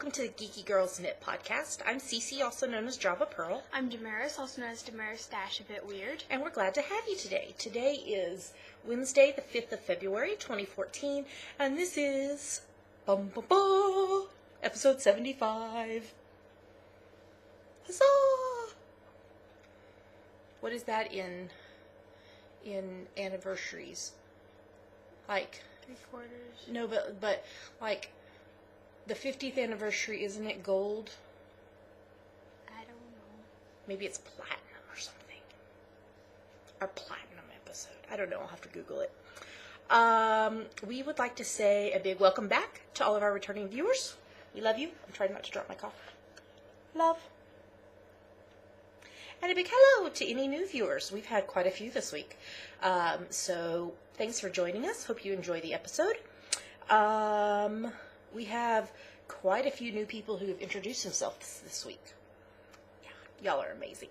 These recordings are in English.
welcome to the Geeky Girls Knit Podcast. I'm Cece, also known as Java Pearl. I'm Damaris, also known as Damaris Dash, a bit weird. And we're glad to have you today. Today is Wednesday, the 5th of February, 2014, and this is episode 75. Huzzah! What is that in anniversaries? Like 3/4. No, but like the 50th anniversary, isn't it gold? I don't know. Maybe it's platinum or something. Our platinum episode. I don't know. I'll have to Google it. We would like to say a big welcome back to all of our returning viewers. We love you. I'm trying not to drop my cough. Love. And a big hello to any new viewers. We've had quite a few this week. So thanks for joining us. Hope you enjoy the episode. We have quite a few new people who have introduced themselves this week. Yeah, y'all are amazing.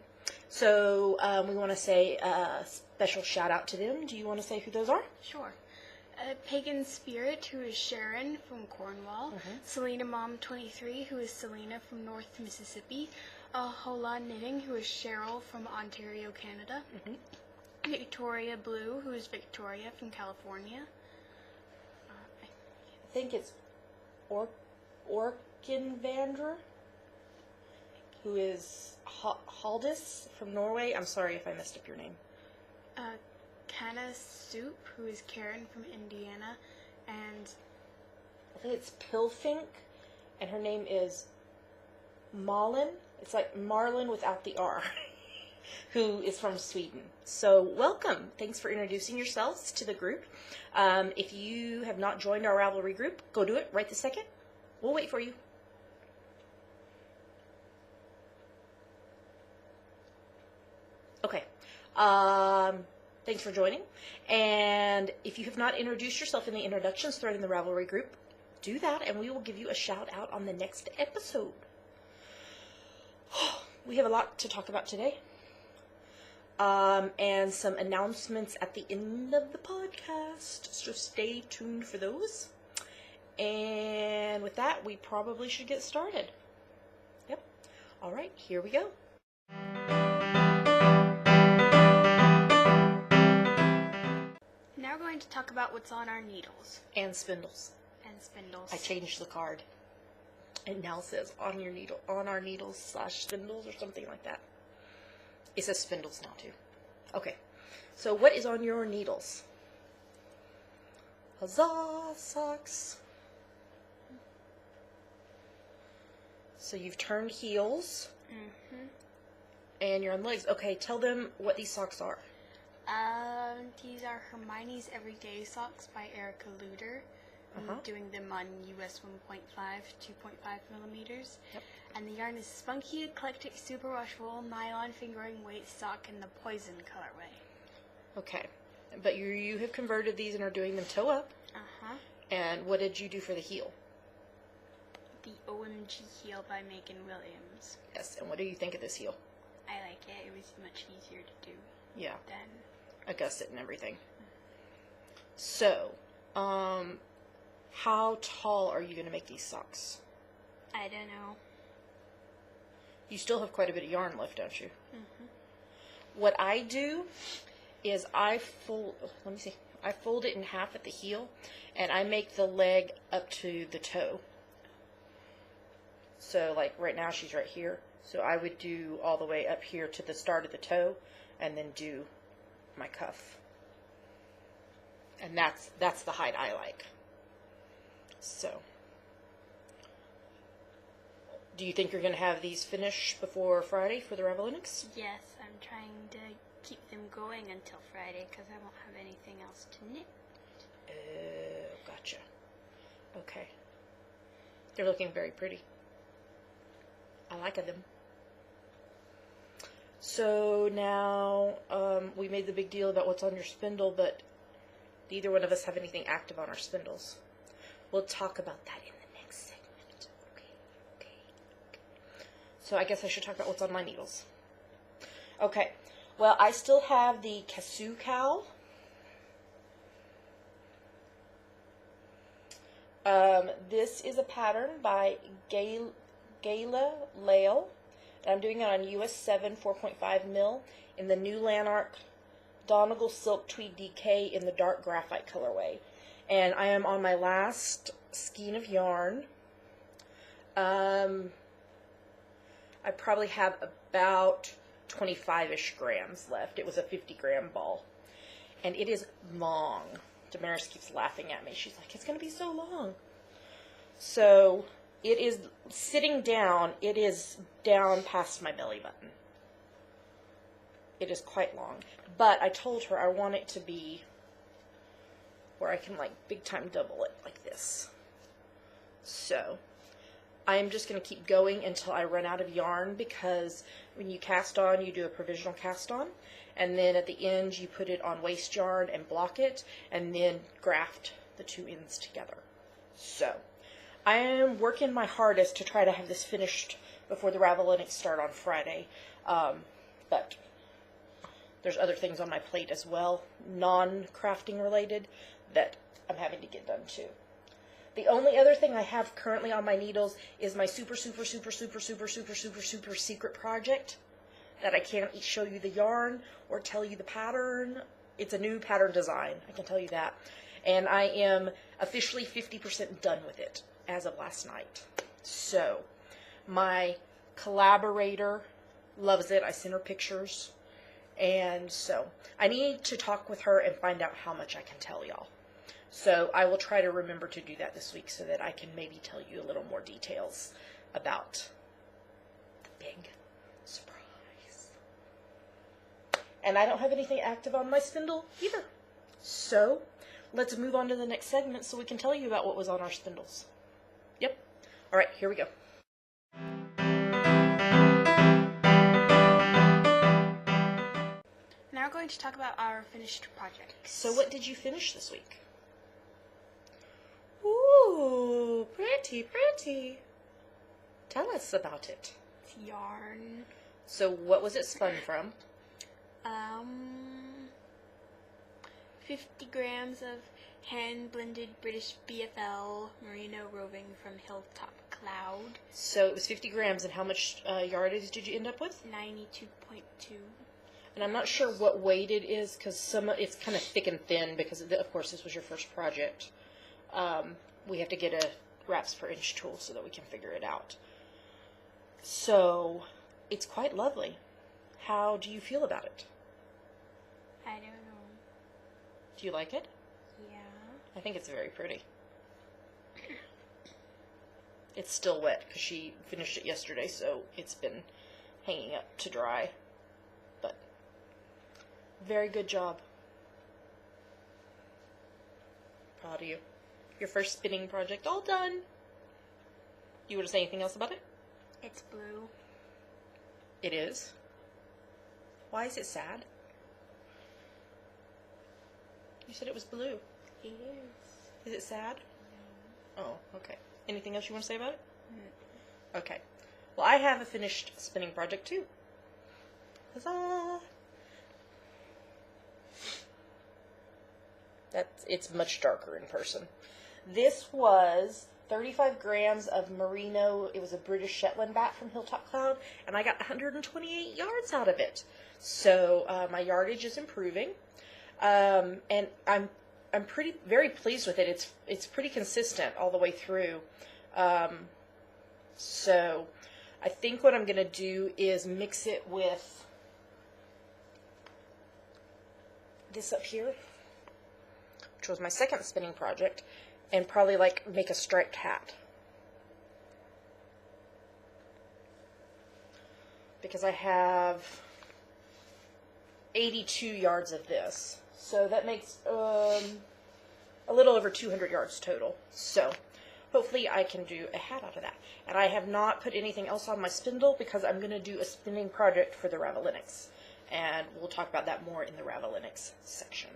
So we want to say a special shout out to them. Do you want to say who those are? Sure. Pagan Spirit, who is Sharon from Cornwall. Selena Mom 23, who is Selena from North Mississippi. Hola Knitting, who is Cheryl from Ontario, Canada. Victoria Blue, who is Victoria from California. I think it's Orkinvandrer, who is Haldis from Norway. I'm sorry if I messed up your name. Kana Soup, who is Karen from Indiana. And I think it's Pilfink, and her name is Malin. It's like Marlin without the R, who is from Sweden. So welcome. Thanks for introducing yourselves to the group. If you have not joined our Ravelry group, go do it right this second. We'll wait for you. Okay. Thanks for joining. And if you have not introduced yourself in the introductions thread in the Ravelry group, do that and we will give you a shout out on the next episode. We have a lot to talk about today. And some announcements at the end of the podcast. So stay tuned for those. And with that, we probably should get started. Yep. All right, here we go. now we're going to talk about what's on our needles. And spindles. And spindles. I changed the card. It now says on our needles / spindles or something like that. It says spindles now too. Okay. So what is on your needles? Huzzah! Socks. So you've turned heels. And you're on legs. Okay, tell them what these socks are. These are Hermione's Everyday Socks by Erica Luder. I'm doing them on US 1.5, 2.5 millimeters. Yep. And the yarn is Spunky Eclectic Superwash Wool Nylon Fingering Weight Sock in the Poison colorway. Okay. But you have converted these and are doing them toe up. And what did you do for the heel? The OMG heel by Megan Williams. Yes, and what do you think of this heel? I like it. It was much easier to do. Yeah. Than a gusset and everything. So, how tall are you going to make these socks? I don't know. You still have quite a bit of yarn left, don't you? What I do is I fold it in half at the heel, and I make the leg up to the toe. So, like, right now she's right here. So I would do all the way up here to the start of the toe, and then do my cuff. And that's the height I like. So, do you think you're going to have these finished before Friday for the Rava Linux? Yes, I'm trying to keep them going until Friday because I won't have anything else to knit. Gotcha. Okay. They're looking very pretty. I like them. So now we made the big deal about what's on your spindle, but neither one of us have anything active on our spindles. We'll talk about that in the next segment. Okay. So I guess I should talk about what's on my needles. Okay. Well, I still have the Casu cowl. This is a pattern by Gayla Lale. And I'm doing it on US 7 4.5 mil in the new Lanark Donegal Silk Tweed DK in the dark graphite colorway. And I am on my last skein of yarn. I probably have about 25-ish grams left. It was a 50-gram ball. And it is long. Damaris keeps laughing at me. She's like, it's going to be so long. So it is sitting down. It is down past my belly button. It is quite long. But I told her I want it to be where I can like big time double it like this. So I am just going to keep going until I run out of yarn, because when you cast on, you do a provisional cast on, and then at the end you put it on waste yarn and block it, and then graft the two ends together. So I am working my hardest to try to have this finished before the Rava Linux start on Friday, but there's other things on my plate as well, non-crafting related, that I'm having to get done too. The only other thing I have currently on my needles is my super secret project that I can't show you the yarn or tell you the pattern. It's a new pattern design, I can tell you that. And I am officially 50% done with it as of last night. So my collaborator loves it. I sent her pictures. And so I need to talk with her and find out how much I can tell y'all. So I will try to remember to do that this week so that I can maybe tell you a little more details about the big surprise. And I don't have anything active on my spindle either. So let's move on to the next segment so we can tell you about what was on our spindles. Yep. All right, here we go. Now we're going to talk about our finished projects. So what did you finish this week? Ooh, pretty, pretty. Tell us about it. It's yarn. So what was it spun from? 50 grams of hand-blended British BFL merino roving from Hilltop Cloud. So it was 50 grams, and how much yardage did you end up with? 92.2. And I'm not sure what weight it is, because it's kind of thick and thin, because of course this was your first project. We have to get a wraps per inch tool so that we can figure it out. So it's quite lovely. How do you feel about it? I don't know. Do you like it? Yeah. I think it's very pretty. It's still wet because she finished it yesterday, so it's been hanging up to dry. But very good job. Proud of you. Your first spinning project all done. You want to say anything else about it? It's blue. It is? Why is it sad? You said it was blue. It is. Is it sad? No. Oh, okay. Anything else you want to say about it? Mm. Okay. Well, I have a finished spinning project too. Huzzah! It's much darker in person. This was 35 grams of merino. It was a British Shetland bat from Hilltop Cloud, and I got 128 yards out of it. So my yardage is improving, and I'm very pleased with it. It's pretty consistent all the way through. So I think what I'm going to do is mix it with this up here, which was my second spinning project, and probably like make a striped hat. Because I have 82 yards of this. So that makes a little over 200 yards total. So hopefully I can do a hat out of that. And I have not put anything else on my spindle because I'm going to do a spinning project for the Rava Linux. And we'll talk about that more in the Rava Linux section.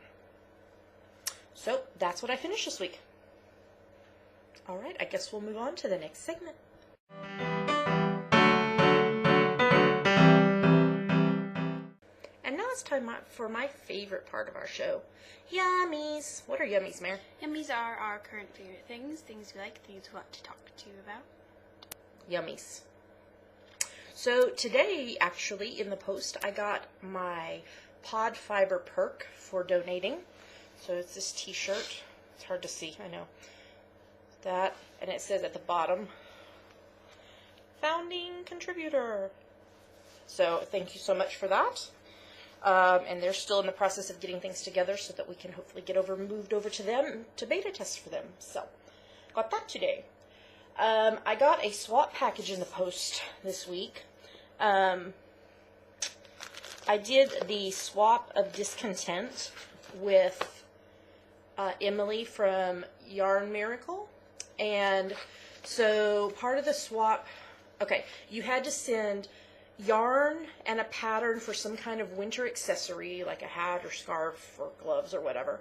So that's what I finished this week. Alright, I guess we'll move on to the next segment. And now now it's time for my favorite part of our show. Yummies. What are yummies, Mare? Yummies are our current favorite things we like, things we want to talk to you about. Yummies. So today, actually, in the post, I got my Pod Fiber perk for donating. So it's this t-shirt. It's hard to see, I know. That, and it says at the bottom, founding contributor. So thank you so much for that. And they're still in the process of getting things together so that we can hopefully get moved over to them to beta test for them. So got that today. I got a swap package in the post this week. I did the swap of Discontent with Emily from Yarn Miracle. And so part of the swap, okay, you had to send yarn and a pattern for some kind of winter accessory, like a hat or scarf or gloves or whatever,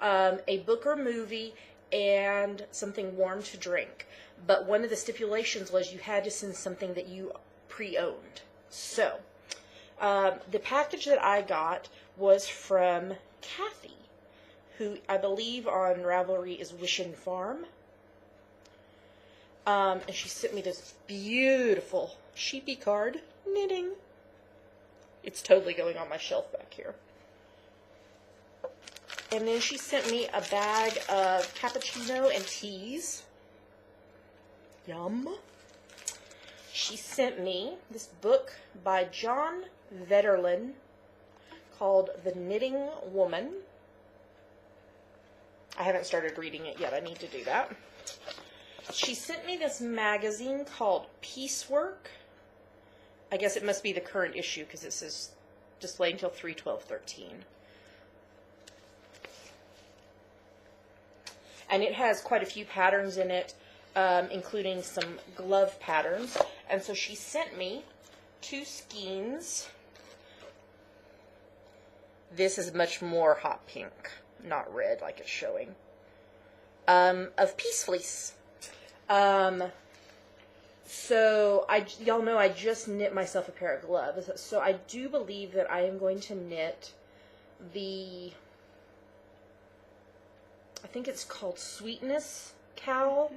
a book or movie, and something warm to drink. But one of the stipulations was you had to send something that you pre-owned. So, the package that I got was from Kathy, who I believe on Ravelry is Wishin' Farm. And she sent me this beautiful sheepy card knitting. It's totally going on my shelf back here. And then she sent me a bag of cappuccino and teas. Yum. She sent me this book by John Vetterlin called The Knitting Woman. I haven't started reading it yet. I need to do that. She sent me this magazine called Piecework. I guess it must be the current issue because it says display until 3/12/13. And it has quite a few patterns in it, including some glove patterns. And so she sent me 2 skeins. This is much more hot pink, not red like it's showing, of Peace Fleece. So y'all know I just knit myself a pair of gloves. So I do believe that I am going to knit I think it's called Sweetness Cowl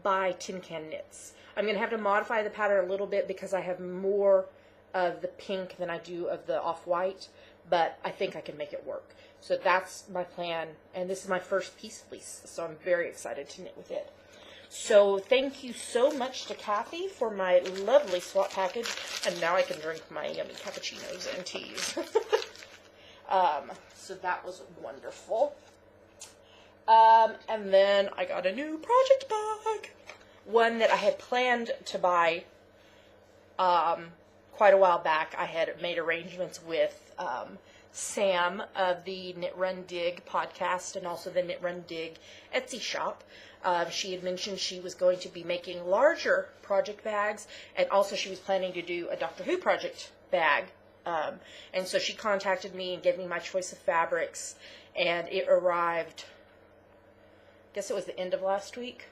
by Tin Can Knits. I'm going to have to modify the pattern a little bit because I have more of the pink than I do of the off-white, but I think I can make it work. So that's my plan, and this is my first Peace Fleece, so I'm very excited to knit with it. So thank you so much to Kathy for my lovely swap package, and now I can drink my yummy cappuccinos and teas. So that was wonderful. And then I got a new project bag. One that I had planned to buy quite a while back. I had made arrangements with Sam of the Knit Run Dig podcast and also the Knit Run Dig Etsy shop. She had mentioned she was going to be making larger project bags, and also she was planning to do a Doctor Who project bag. And so she contacted me and gave me my choice of fabrics, and it arrived, I guess it was the end of last week.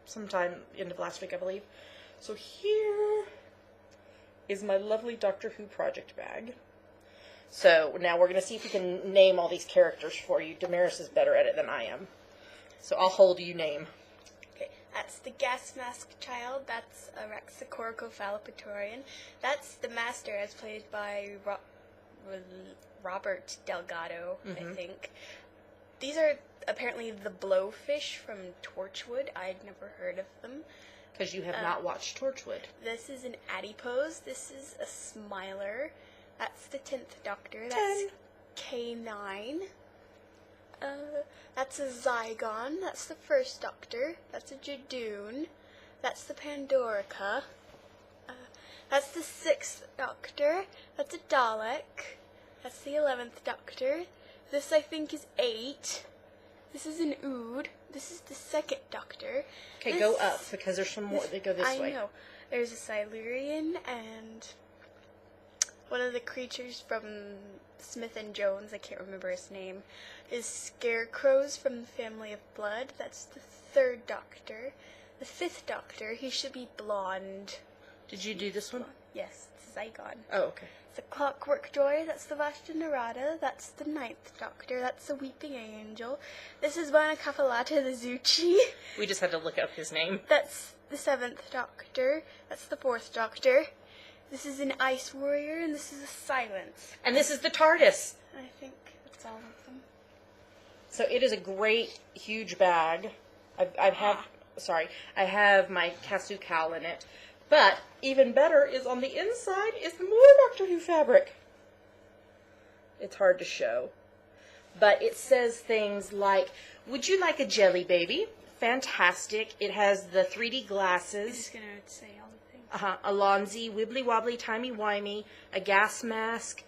Sometime end of last week, I believe. So here is my lovely Doctor Who project bag. So now we're going to see if we can name all these characters for you. Damaris is better at it than I am. So I'll hold you name. Okay, that's the gas mask child. That's a Rexicoricophalopatorian. That's the master, as played by Robert Delgado, I think. These are apparently the blowfish from Torchwood. I'd never heard of them. Because you have not watched Torchwood. This is an adipose. This is a smiler. That's the 10th Doctor. That's K9. That's a Zygon. That's the 1st Doctor. That's a Jadoon. That's the Pandorica. That's the 6th Doctor. That's a Dalek. That's the 11th Doctor. This, I think, is 8. This is an Ood. This is the 2nd Doctor. Okay, go up, because there's some more that go this way. I know. There's a Silurian, and one of the creatures from Smith and Jones, I can't remember his name, is Scarecrows from the Family of Blood. That's the 3rd Doctor. The 5th Doctor, he should be blonde. Did you do this one? Yes, this is Zygon. Oh, okay. It's a Clockwork Joy, that's the Vashta Narada, that's the Ninth Doctor, that's the Weeping Angel. This is Vanakapalata the Zuchi. We just had to look up his name. That's the Seventh Doctor, that's the Fourth Doctor. This is an Ice Warrior, and this is a Silence. And this is the TARDIS. I think that's all of them. So it is a great, huge bag. I have my Casu Cal in it. But even better is on the inside is more Doctor Who fabric. It's hard to show. But it says things like, would you like a jelly baby? Fantastic. It has the 3D glasses. I'm just going to say all the things. Alonzi, wibbly wobbly, timey wimey, a gas mask.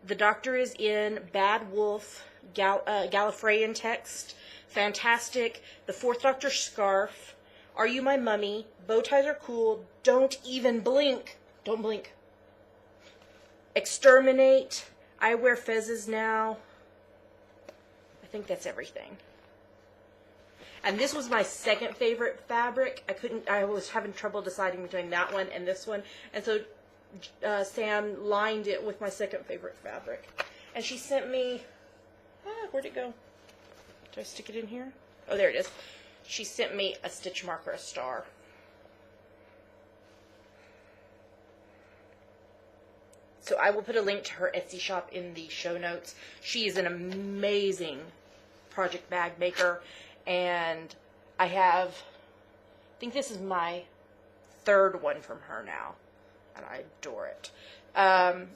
The Doctor is in Bad Wolf, Gallifreyan text. Fantastic. The Fourth Doctor scarf. Are you my mummy? Bow ties are cool. Don't even blink. Don't blink. Exterminate. I wear fezzes now. I think that's everything. And this was my second favorite fabric. I was having trouble deciding between that one and this one. And so Sam lined it with my second favorite fabric. And she sent me, where'd it go? Did I stick it in here? Oh, there it is. She sent me a stitch marker, a star. So I will put a link to her Etsy shop in the show notes. She is an amazing project bag maker. And I think this is my third one from her now. And I adore it.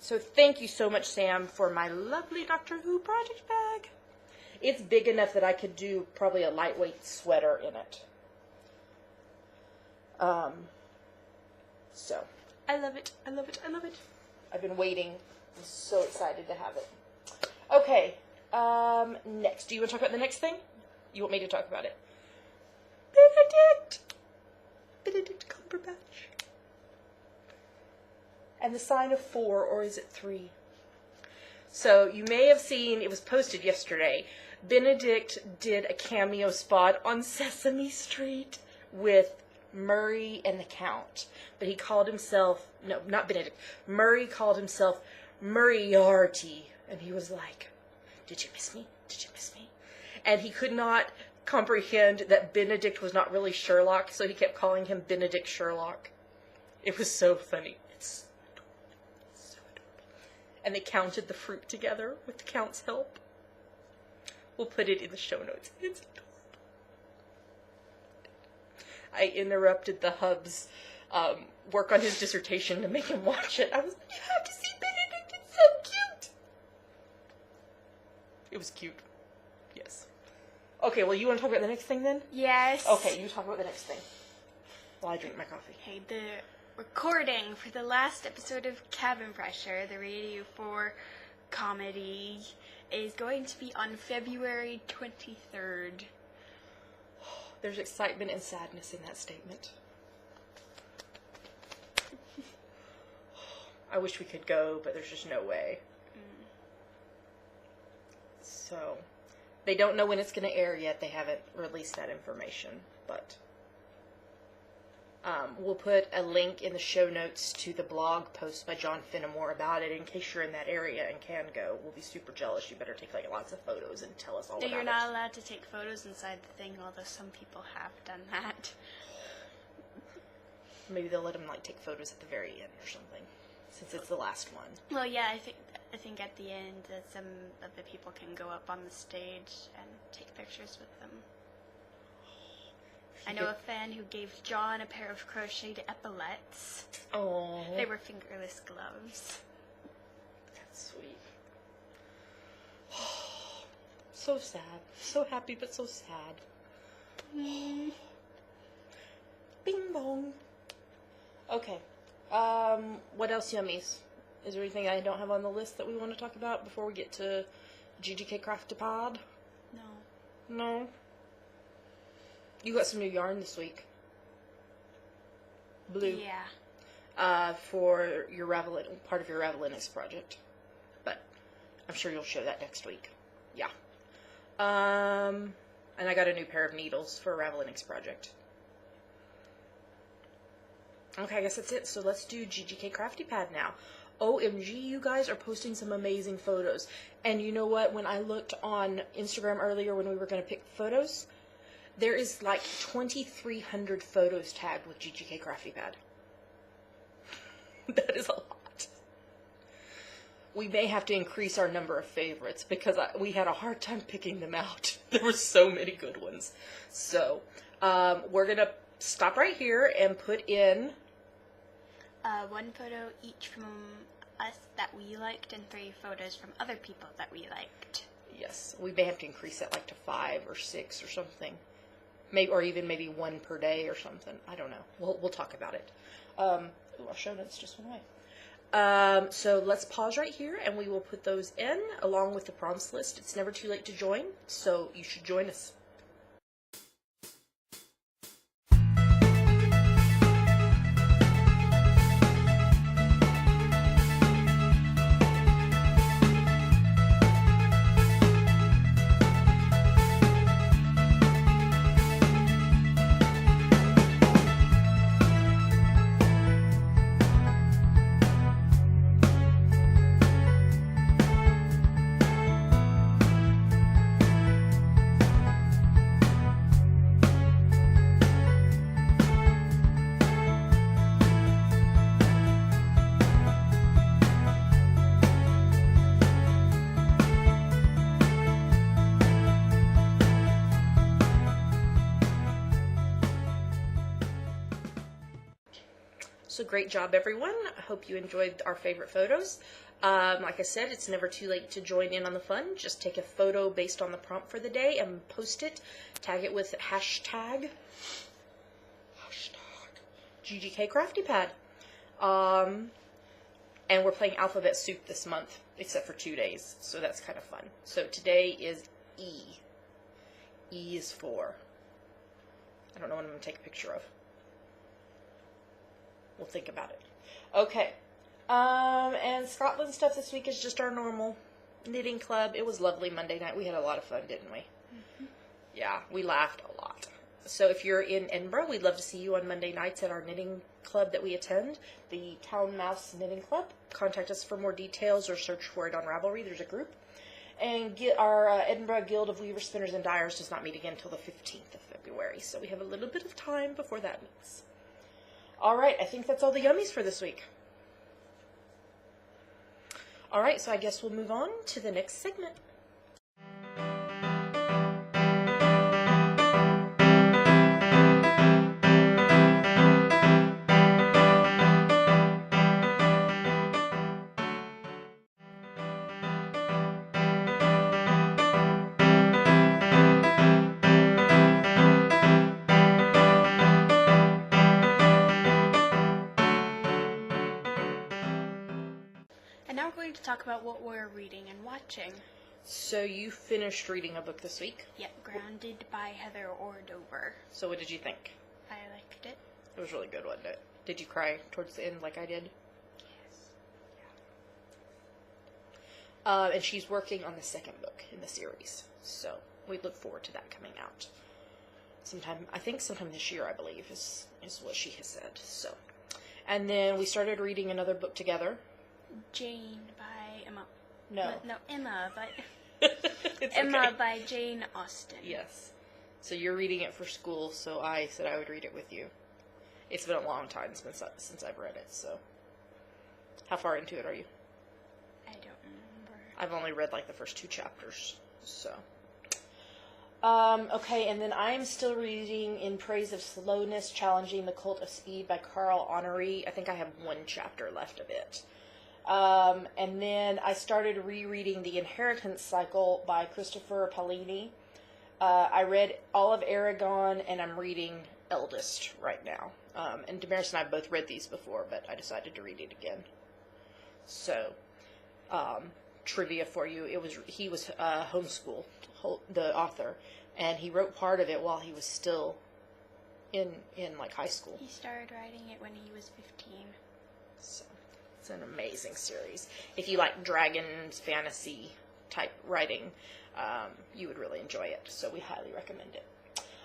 So thank you so much, Sam, for my lovely Doctor Who project bag. It's big enough that I could do probably a lightweight sweater in it. So, I love it. I love it. I love it. I've been waiting. I'm so excited to have it. Okay, next. Do you want to talk about the next thing? You want me to talk about it? Benedict Cumberbatch. And the sign of 4, or is it 3? So, you may have seen, it was posted yesterday, Benedict did a cameo spot on Sesame Street with Murray and the Count. But he called himself, no, not Benedict, Murray called himself Moriarty. And he was like, did you miss me? Did you miss me? And he could not comprehend that Benedict was not really Sherlock, so he kept calling him Benedict Sherlock. It was so funny. It's so adorable. And they counted the fruit together with the Count's help. We'll put it in the show notes. It's adorable. I interrupted the hub's work on his dissertation to make him watch it. I was like, you have to see Benedict. It's so cute. It was cute. Yes. Okay, well, you want to talk about the next thing then? Yes. Okay, you talk about the next thing while I drink my coffee. Okay, the recording for the last episode of Cabin Pressure, the Radio 4 comedy, is going to be on February 23rd. There's excitement and sadness in that statement. I wish we could go, but there's just no way. So, they don't know when it's going to air yet. They haven't released that information, but we'll put a link in the show notes to the blog post by John Finnemore about it in case you're in that area and can go. We'll be super jealous. You better take lots of photos and tell us all about it. You're not allowed to take photos inside the thing, although some people have done that. Maybe they'll let them take photos at the very end or something, since it's the last one. Well, yeah, I think at the end some of the people can go up on the stage and take pictures with them. I know a fan who gave John a pair of crocheted epaulettes. Oh. They were fingerless gloves. That's sweet. So sad. So happy, but so sad. Bing bong. Okay. What else, yummies? Is there anything I don't have on the list that we want to talk about before we get to GGK Crafty Pad? No. No? You got some new yarn this week. Blue. Yeah. For your part of your Rava Linux project. But I'm sure you'll show that next week. Yeah. And I got a new pair of needles for a Rava Linux project. Okay, I guess that's it. So let's do GGK Crafty Pad now. OMG, you guys are posting some amazing photos. And you know what? When I looked on Instagram earlier when we were going to pick photos, there is like 2,300 photos tagged with GGK Crafty Pad. That is a lot. We may have to increase our number of favorites because we had a hard time picking them out. There were so many good ones. So, we're going to stop right here and put in... one photo each from us that we liked and 3 photos from other people that we liked. Yes, we may have to increase that like to 5 or 6 or something. Maybe, or even maybe 1 per day or something. I don't know. We'll talk about it. Ooh, our show notes just went away. So let's pause right here and we will put those in along with the prompts list. It's never too late to join, so you should join us. So great job, everyone. I hope you enjoyed our favorite photos. Like I said, it's never too late to join in on the fun. Just take a photo based on the prompt for the day and post it. Tag it with hashtag GGK Crafty Pad. And we're playing Alphabet Soup this month, except for 2 days. So that's kind of fun. So today is E. E is for... I don't know what I'm going to take a picture of. We'll think about it. Okay. And Scotland stuff this week is just our normal knitting club. It was lovely Monday night. We had a lot of fun, didn't we? Mm-hmm. Yeah, we laughed a lot. So if you're in Edinburgh, we'd love to see you on Monday nights at our knitting club that we attend, the Town Mouse Knitting Club. Contact us for more details or search for it on Ravelry. There's a group. And our Edinburgh Guild of Weavers, Spinners, and Dyers does not meet again until the 15th of February. So we have a little bit of time before that meets. All right, I think that's all the yummies for this week. All right, so I guess we'll move on to the next segment. And now we're going to talk about what we're reading and watching. So you finished reading a book this week? Yep, Grounded by Heather Ordover. So what did you think? I liked it. It was really good, wasn't it? Did you cry towards the end like I did? Yes. Yeah. And she's working on the second book in the series. So we look forward to that coming out. Sometime this year, I believe, is what she has said. So, and then we started reading another book together. Jane by Emma. No, Emma by Emma okay. By Jane Austen. Yes. So you're reading it for school, so I said I would read it with you. It's been a long time since I've read it, so. How far into it are you? I don't remember. I've only read like the first 2 chapters, so. Okay, and then I'm still reading In Praise of Slowness, Challenging the Cult of Speed by Carl Honoré. I think I have 1 chapter left of it. And then I started rereading The Inheritance Cycle by Christopher Paolini. I read all of Aragon, and I'm reading Eldest right now. And Damaris and I both read these before, but I decided to read it again. So, trivia for you, he was homeschooled, the author, and he wrote part of it while he was still in like high school. He started writing it when he was 15. So, it's an amazing series. If you like dragons, fantasy type writing, you would really enjoy it. So we highly recommend it.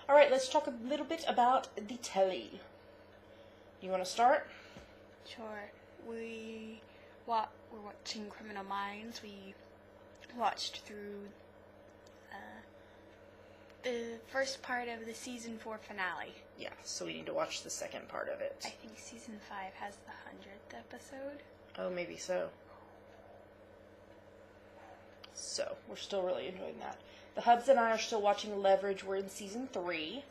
All right, let's talk a little bit about the Telly. You want to start? Sure. We we're watching Criminal Minds. We watched through the first part of the season 4 finale. Yeah, so we need to watch the second part of it. I think season 5 has the 100th episode. Oh, maybe so. So, we're still really enjoying that. The Hubs and I are still watching Leverage. We're in season 3.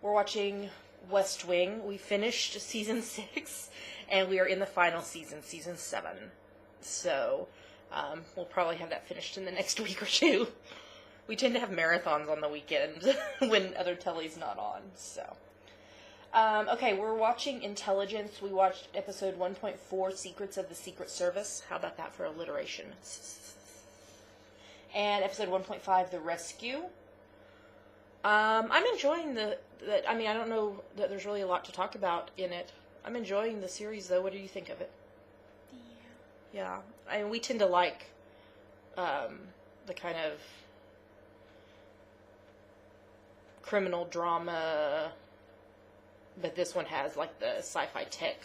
We're watching West Wing. We finished season 6, and we are in the final season, season 7. So, we'll probably have that finished in the next week or two. We tend to have marathons on the weekend when other Telly's not on, so. Okay, we're watching Intelligence. We watched episode 1.4, Secrets of the Secret Service. How about that for alliteration? And episode 1.5, The Rescue. I'm enjoying I mean, I don't know that there's really a lot to talk about in it. I'm enjoying the series, though. What do you think of it? Yeah. I mean, we tend to like the kind of criminal drama, but this one has like the sci-fi tech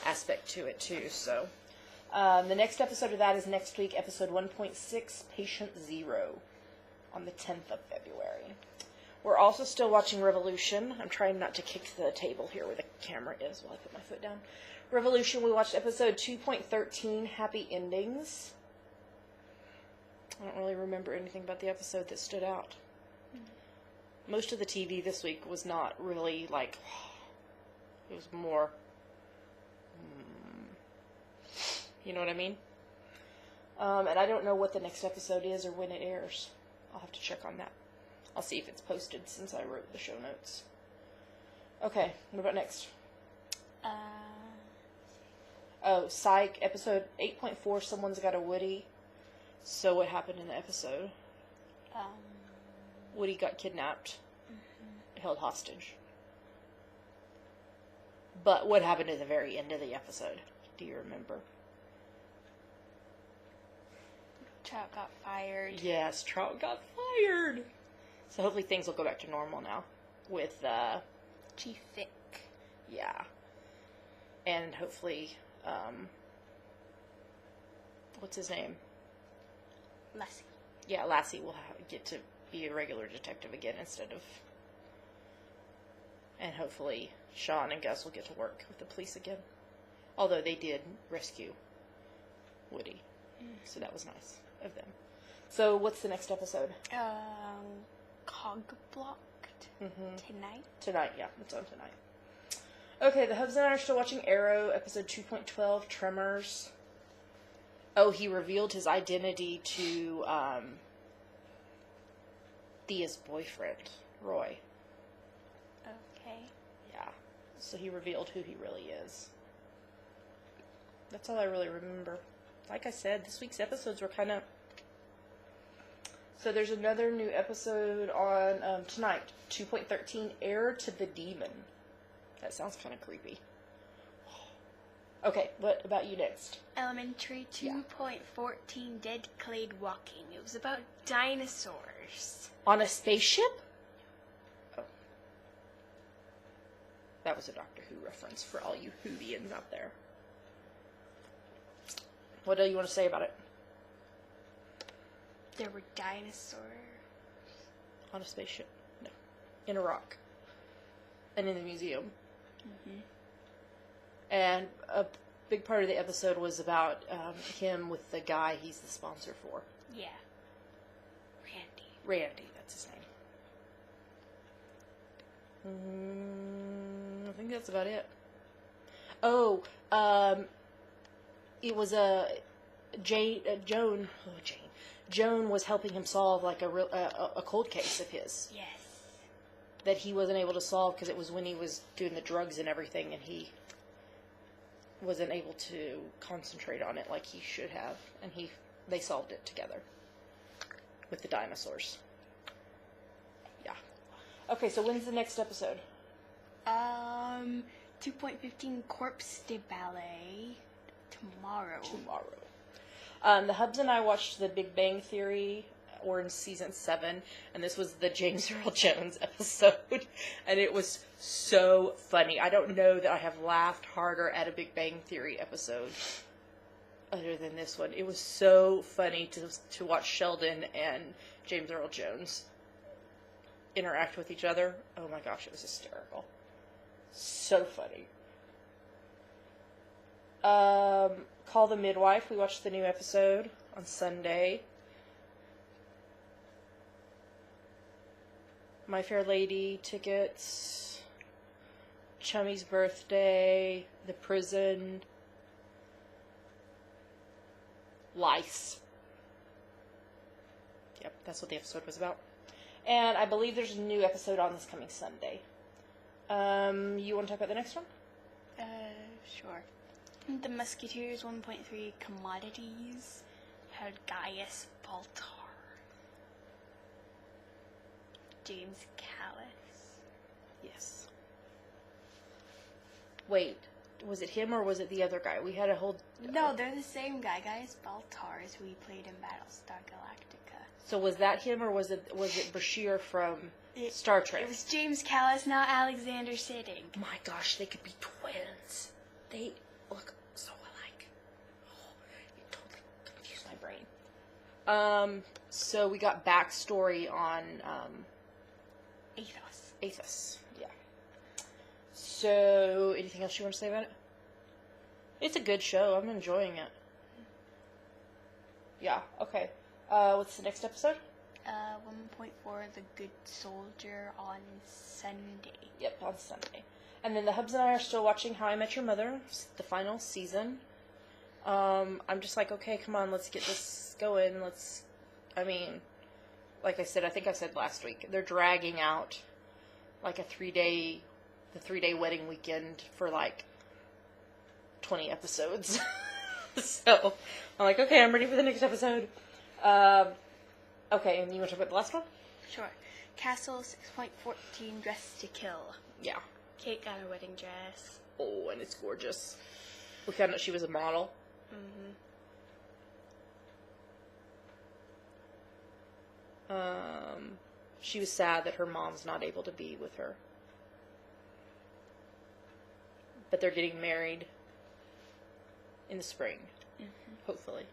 aspect to it too. So the next episode of that is next week, episode 1.6, Patient Zero, on the 10th of February. We're also still watching Revolution. I'm trying not to kick the table here where the camera is while I put my foot down. Revolution, we watched episode 2.13, Happy Endings. I don't really remember anything about the episode that stood out. Most of the TV this week was not really like, it was more, you know what I mean? And I don't know what the next episode is or when it airs. I'll have to check on that. I'll see if it's posted since I wrote the show notes. Okay, what about next? Psych, episode 8.4, Someone's Got a Woody. So what happened in the episode? Woody got kidnapped, held hostage. But what happened at the very end of the episode? Do you remember? Trout got fired. Yes, Trout got fired. So hopefully things will go back to normal now with Chief Vic. Yeah. And hopefully, what's his name? Lassie. Yeah, Lassie will get to be a regular detective again instead of... And hopefully Sean and Gus will get to work with the police again. Although they did rescue Woody. So that was nice of them. So what's the next episode? Cog Blocked. Tonight? Tonight, yeah. It's on tonight. Okay, the Hubs and I are still watching Arrow, episode 2.12, Tremors. Oh, he revealed his identity to Thea's boyfriend, Roy. Okay. Yeah. So he revealed who he really is. That's all I really remember. Like I said, this week's episodes were kind of... So there's another new episode on tonight, 2.13, Heir to the Demon. That sounds kind of creepy. Okay, what about you next? Elementary 2.14, Dead Clade Walking. It was about dinosaurs. On a spaceship? Oh. That was a Doctor Who reference for all you Whovians out there. What do you want to say about it? There were dinosaurs. On a spaceship? No. In a rock. And in the museum. And a big part of the episode was about him with the guy he's the sponsor for. Yeah. Randy, that's his name. I think that's about it. Oh, it was Joan was helping him solve like a cold case of his. Yes. That he wasn't able to solve because it was when he was doing the drugs and everything, and he wasn't able to concentrate on it like he should have, and they solved it together with the dinosaurs. Yeah. Okay, so when's the next episode? 2.15, Corpse de Ballet. Tomorrow. The Hubs and I watched The Big Bang Theory. We're in season 7, and this was the James Earl Jones episode, and it was so funny. I don't know that I have laughed harder at a Big Bang Theory episode other than this one. It was so funny to watch Sheldon and James Earl Jones interact with each other. Oh my gosh, it was hysterical. So funny. Call the Midwife. We watched the new episode on Sunday. My Fair Lady tickets. Chummy's birthday. The prison. Lice. Yep, that's what the episode was about. And I believe there's a new episode on this coming Sunday. You want to talk about the next one? Sure. The Musketeers 1.3 Commodities had Gaius Baltar. James Callis. Yes. Wait, was it him or was it the other guy? We had a whole... No, they're the same guy. Gaius Baltar is who we played in Battlestar Galactica. So was that him or was it Bashir from Star Trek? It was James Callis, not Alexander Siddig. My gosh, they could be twins. They look so alike. Oh, it totally confused my brain. So we got backstory on Athos. Yeah. So, anything else you want to say about it? It's a good show. I'm enjoying it. Yeah, okay. What's the next episode? 1.4, The Good Soldier on Sunday. Yep, on Sunday. And then the Hubs and I are still watching How I Met Your Mother, the final season. I'm just like, okay, come on, let's get this going. Like I said, I think I said last week, they're dragging out like the 3-day wedding weekend for like 20 episodes. So I'm like, okay, I'm ready for the next episode. Okay, and you want to talk about the last one? Sure. Castle 6.14 Dress to Kill. Yeah. Kate got her wedding dress. Oh, and it's gorgeous. We found out she was a model. Mm-hmm. She was sad that her mom's not able to be with her. But they're getting married in the spring. Mm-hmm. Hopefully.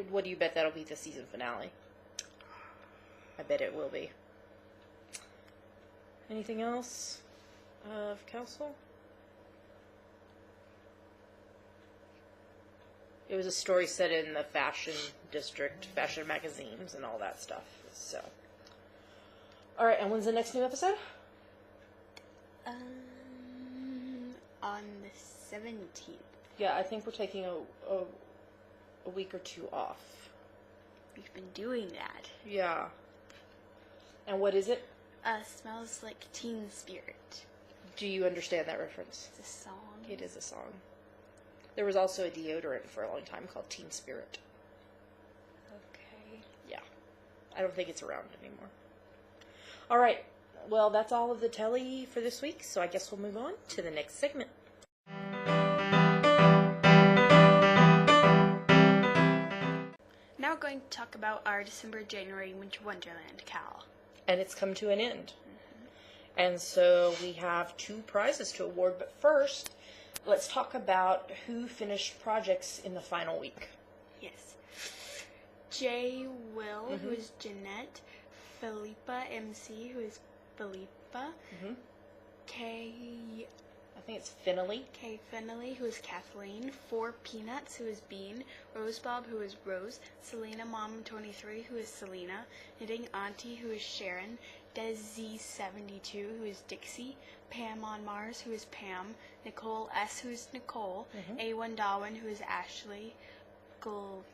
What do you bet that'll be the season finale? I bet it will be. Anything else of Castle? It was a story set in the fashion district, fashion magazines, and all that stuff. So, all right. And when's the next new episode? On the 17th. Yeah, I think we're taking a week or two off. We've been doing that. Yeah. And what is it? Smells Like Teen Spirit. Do you understand that reference? It's a song. It is a song. There was also a deodorant for a long time called Teen Spirit. Okay. Yeah. I don't think it's around anymore. All right. Well, that's all of the Telly for this week, so I guess we'll move on to the next segment. Now we're going to talk about our December, January Winter Wonderland, Cal. And it's come to an end. Mm-hmm. And so we have 2 prizes to award, but first, let's talk about who finished projects in the final week. Yes. Jay Will, who is Jeanette. Philippa MC, who is Philippa. Mm-hmm. I think it's Finley. Kay Finley, who is Kathleen. 4 Peanuts, who is Bean. Rosebob, who is Rose. Selena Mom 23, who is Selena. Knitting Auntie, who is Sharon. Desi 72, who is Dixie. Pam on Mars, who is Pam. Nicole S, who is Nicole. A1 Darwin, who is Ashley.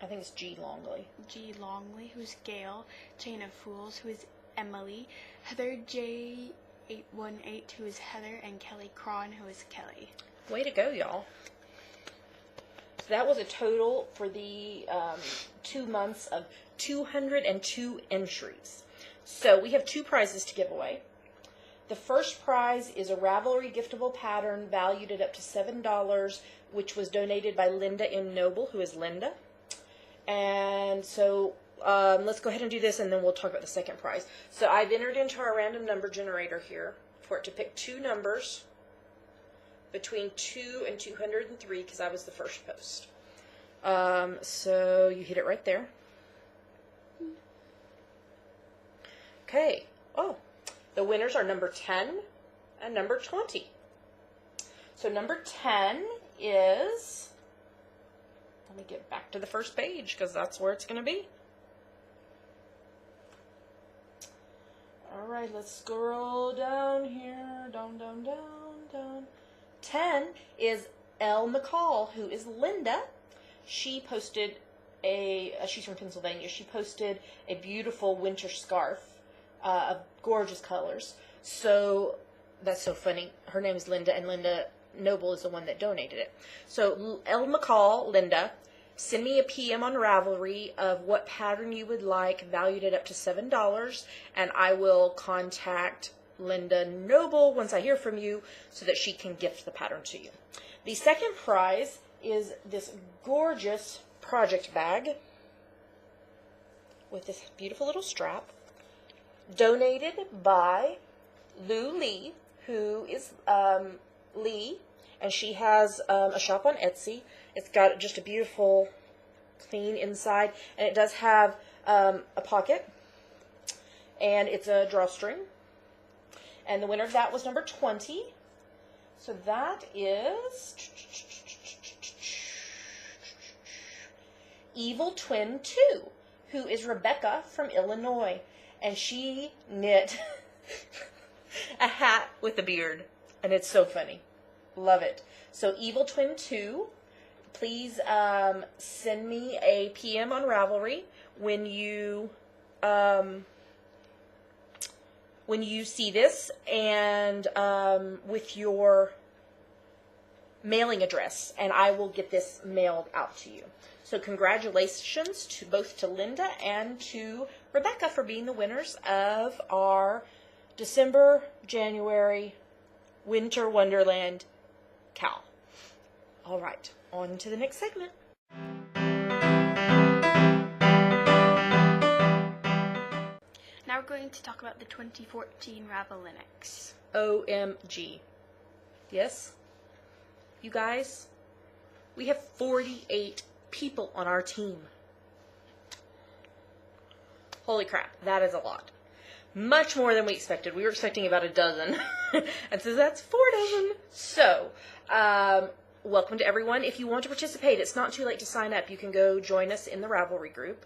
I think it's G Longley. G Longley, who's Gail. Chain of Fools, who is Emily. Heather J 818, who is Heather, and Kelly Cron, who is Kelly. Way to go, y'all. So that was a total for the 2 months of 202 entries. So we have 2 prizes to give away. The first prize is a Ravelry giftable pattern valued at up to $7, which was donated by Linda M. Noble, who is Linda. And so let's go ahead and do this, and then we'll talk about the second prize. So I've entered into our random number generator here for it to pick 2 numbers between 2 and 203, because I was the first post. So you hit it right there. Okay. Oh, the winners are number 10 and number 20. So number 10 is, let me get back to the first page because that's where it's going to be. All right, let's scroll down here. Down. 10 is Elle McCall, who is Linda. She posted she's from Pennsylvania. She posted a beautiful winter scarf of gorgeous colors. So that's so funny. Her name is Linda, and Linda Noble is the one that donated it. So Elle McCall, Linda, send me a PM on Ravelry of what pattern you would like, valued at up to $7, and I will contact Linda Noble once I hear from you so that she can gift the pattern to you. The second prize is this gorgeous project bag with this beautiful little strap, donated by Lou Lee, who is Lee, and she has a shop on Etsy. It's got just a beautiful, clean inside, and it does have a pocket, and it's a drawstring. And the winner of that was number 20. So that is Evil Twin 2, who is Rebecca from Illinois. And she knit a hat with a beard. And it's so funny. Love it. So Evil Twin 2, please send me a PM on Ravelry when you see this, and with your mailing address, and I will get this mailed out to you. So congratulations to both to Linda and to Rebecca for being the winners of our December, January, Winter Wonderland Cal. All right, on to the next segment. Now we're going to talk about the 2014 Rava Linux. OMG. Yes? You guys, we have 48 people on our team. Holy crap, that is a lot. Much more than we expected. We were expecting about a dozen. And so that's 4 dozen. So, welcome to everyone. If you want to participate, it's not too late to sign up. You can go join us in the Ravelry group.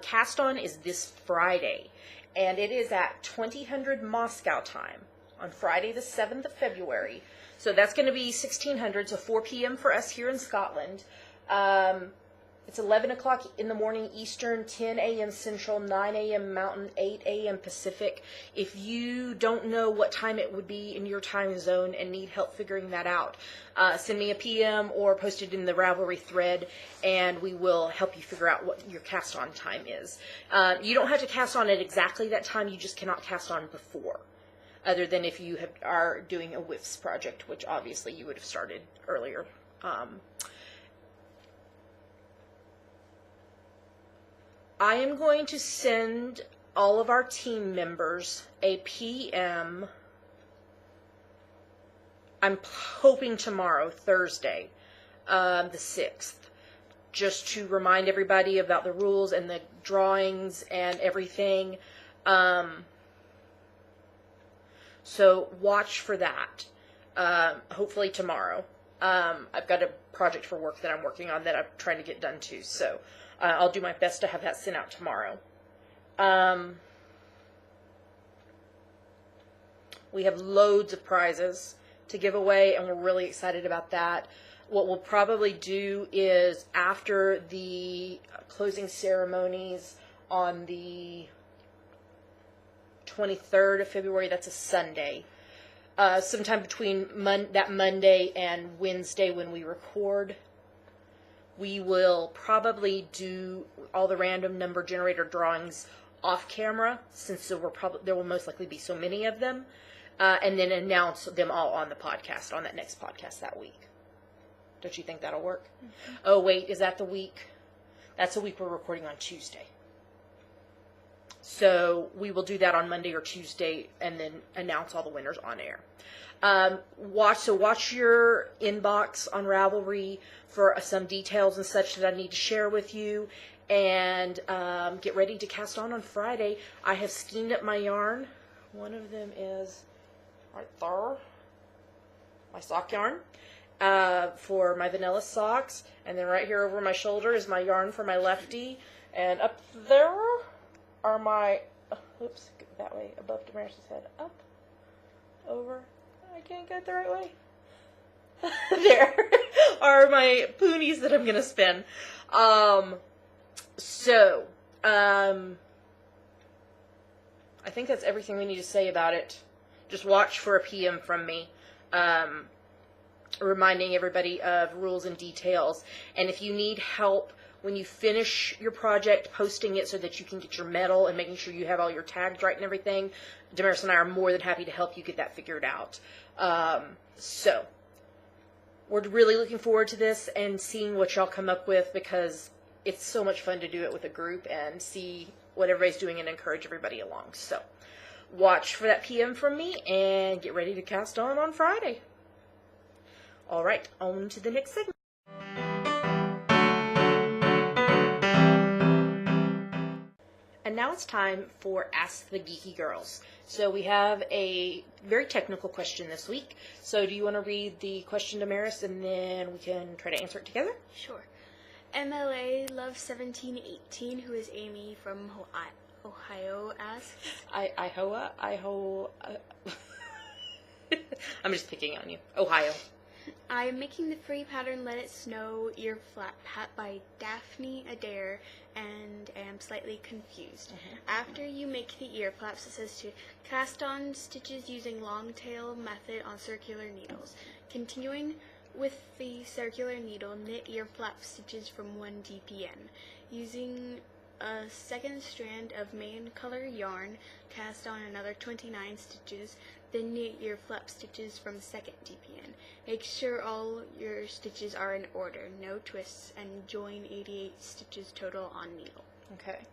Cast On is this Friday, and it is at 2000 Moscow time on Friday the 7th of February. So that's going to be 1600, so 4 p.m. for us here in Scotland. It's 11 o'clock in the morning Eastern, 10 a.m. Central, 9 a.m. Mountain, 8 a.m. Pacific. If you don't know what time it would be in your time zone and need help figuring that out, send me a PM or post it in the Ravelry thread, and we will help you figure out what your cast on time is. You don't have to cast on at exactly that time, you just cannot cast on before, other than if you are doing a WIFs project, which obviously you would have started earlier. I am going to send all of our team members a PM. I'm hoping tomorrow, Thursday, the 6th, just to remind everybody about the rules and the drawings and everything. So watch for that. Hopefully tomorrow. I've got a project for work that I'm working on that I'm trying to get done too. So I'll do my best to have that sent out tomorrow. We have loads of prizes to give away, and we're really excited about that. What we'll probably do is after the closing ceremonies on the 23rd of February, that's a Sunday, sometime between that Monday and Wednesday when we record, we will probably do all the random number generator drawings off camera, since there will most likely be so many of them, and then announce them all on the podcast, on that next podcast that week. Don't you think that'll work? Mm-hmm. Oh, wait, is that the week? That's the week we're recording on Tuesday. So we will do that on Monday or Tuesday and then announce all the winners on air. Watch your inbox on Ravelry for some details and such that I need to share with you. And get ready to cast on Friday. I have skeined up my yarn. One of them is right there, my sock yarn for my vanilla socks. And then right here over my shoulder is my yarn for my lefty. And up there are my, oops, that way, above Damaris's head. Up, over, I can't get it the right way. There are my poonies that I'm going to spin. I think that's everything we need to say about it. Just watch for a PM from me, reminding everybody of rules and details. And if you need help when you finish your project, posting it so that you can get your medal and making sure you have all your tags right and everything, Damaris and I are more than happy to help you get that figured out. So, we're really looking forward to this and seeing what y'all come up with, because it's so much fun to do it with a group and see what everybody's doing and encourage everybody along. So, watch for that PM from me and get ready to cast on Friday. All right, on to the next segment. And now it's time for Ask the Geeky Girls. So we have a very technical question this week. So do you want to read the question, Damaris, and then we can try to answer it together? Sure. MLA Love 1718, who is Amy from Ohio, asks. I'm just picking on you. Ohio. I am making the free pattern Let It Snow ear flap hat by Daphne Adair and am slightly confused. After you make the ear flaps, it says to cast on stitches using long tail method on circular needles. Continuing with the circular needle, knit ear flap stitches from 1 DPN. Using a second strand of main color yarn, cast on another 29 stitches, then knit your flap stitches from second DPN. Make sure all your stitches are in order, no twists, and join 88 stitches total on needle. Okay.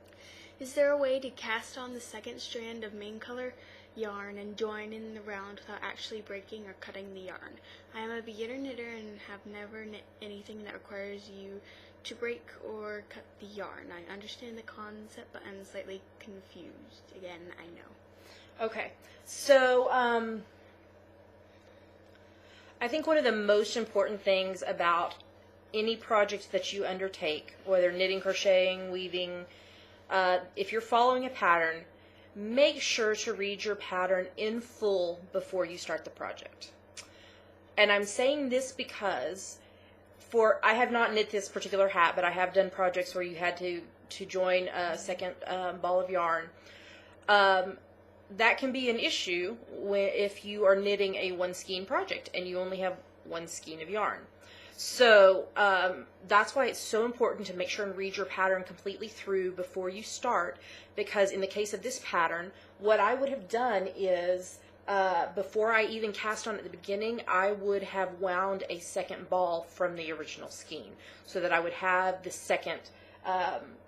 Is there a way to cast on the second strand of main color yarn and join in the round without actually breaking or cutting the yarn? I am a beginner knitter and have never knit anything that requires you to break or cut the yarn. I understand the concept, but I'm slightly confused. Again, I know. Okay, so I think one of the most important things about any project that you undertake, whether knitting, crocheting, weaving, if you're following a pattern, make sure to read your pattern in full before you start the project. And I'm saying this because I have not knit this particular hat, but I have done projects where you had to join a second ball of yarn. That can be an issue if you are knitting a one skein project and you only have one skein of yarn. So that's why it's so important to make sure and read your pattern completely through before you start, because in the case of this pattern, what I would have done is before I even cast on at the beginning, I would have wound a second ball from the original skein so that I would have the second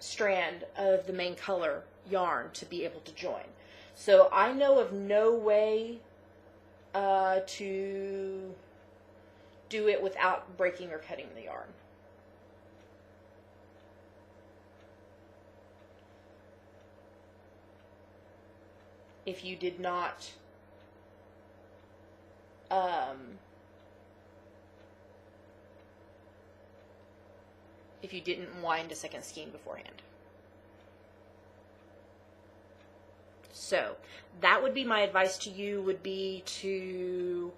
strand of the main color yarn to be able to join. So I know of no way to do it without breaking or cutting the yarn. If you did not if you didn't wind a second skein beforehand. So that would be my advice to you, would be to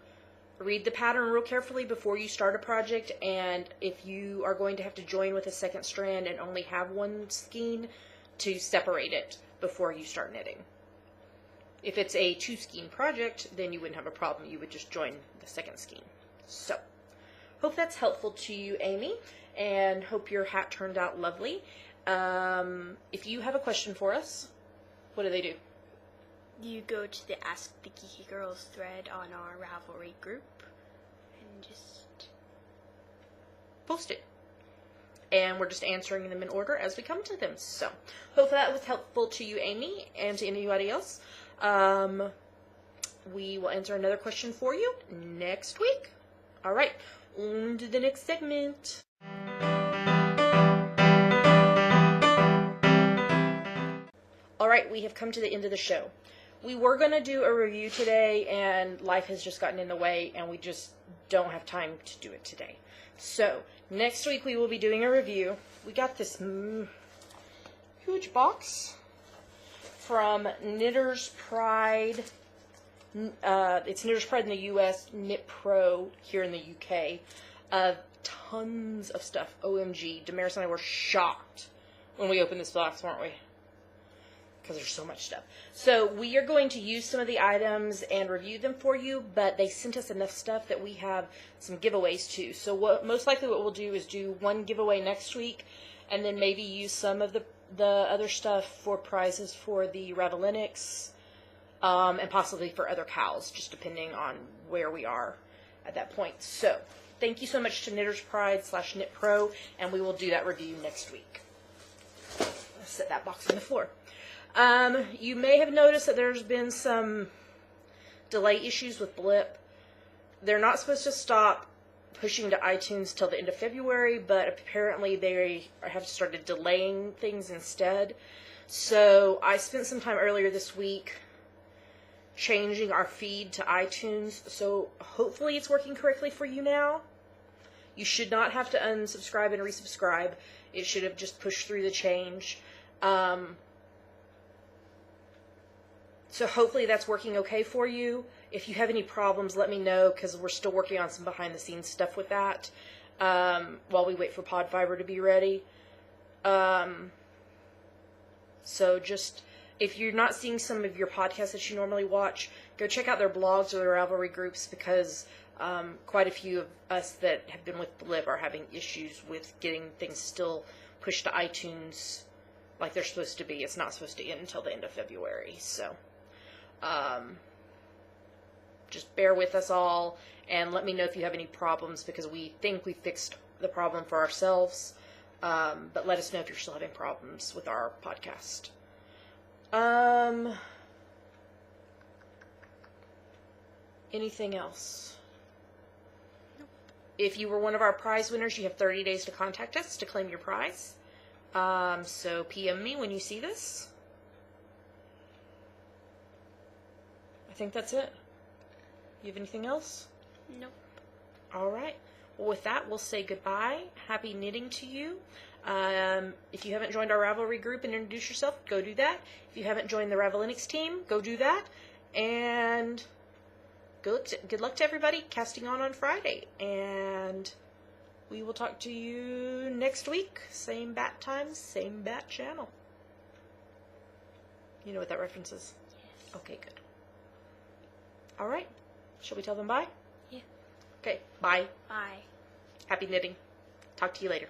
read the pattern real carefully before you start a project, and if you are going to have to join with a second strand and only have one skein, to separate it before you start knitting. If it's a 2 skein project, then you wouldn't have a problem. You would just join the second skein. So, hope that's helpful to you, Amy, and hope your hat turned out lovely. If you have a question for us, what do they do? You go to the Ask the Geeky Girls thread on our Ravelry group and just post it. and we're just answering them in order as we come to them. So, hopefully that was helpful to you, Amy, and to anybody else. We will answer another question for you next week. All right, on to the next segment. All right, we have come to the end of the show. We were going to do a review today, and life has just gotten in the way, and we just don't have time to do it today. So, next week we will be doing a review. We got this huge box from Knitter's Pride. It's Knitter's Pride in the U.S., Knit Pro here in the U.K. Tons of stuff. OMG. Damaris and I were shocked when we opened this box, weren't we? Because there's so much stuff. So we are going to use some of the items and review them for you, but they sent us enough stuff that we have some giveaways too. So most likely what we'll do is do one giveaway next week, and then maybe use some of the other stuff for prizes for the Rava Linux, and possibly for other cows, just depending on where we are at that point. So thank you so much to Knitter's Pride / Knit Pro, and we will do that review next week. Let's set that box on the floor. You may have noticed that there's been some delay issues with Blip. They're not supposed to stop pushing to iTunes till the end of February, but apparently they have started delaying things instead. So I spent some time earlier this week changing our feed to iTunes, so hopefully it's working correctly for you now. You should not have to unsubscribe and resubscribe. It should have just pushed through the change. So hopefully that's working okay for you. If you have any problems, let me know, because we're still working on some behind-the-scenes stuff with that while we wait for Podfiber to be ready. So just, if you're not seeing some of your podcasts that you normally watch, go check out their blogs or their Ravelry groups, because quite a few of us that have been with Blip are having issues with getting things still pushed to iTunes like they're supposed to be. It's not supposed to end until the end of February, so just bear with us all, and let me know if you have any problems, because we think we fixed the problem for ourselves, but let us know if you're still having problems with our podcast. Anything else? Nope. If you were one of our prize winners, you have 30 days to contact us to claim your prize. So PM me when you see this. I think that's it. You have anything else? Nope. All right. Well, with that, we'll say goodbye. Happy knitting to you. If you haven't joined our Ravelry group and introduced yourself, go do that. If you haven't joined the Rava Linux team, go do that. And good luck to everybody casting on Friday. And we will talk to you next week. Same bat time, same bat channel. You know what that reference is? Yes. Okay, good. All right. Shall we tell them bye? Yeah. Okay, bye. Bye. Happy knitting. Talk to you later.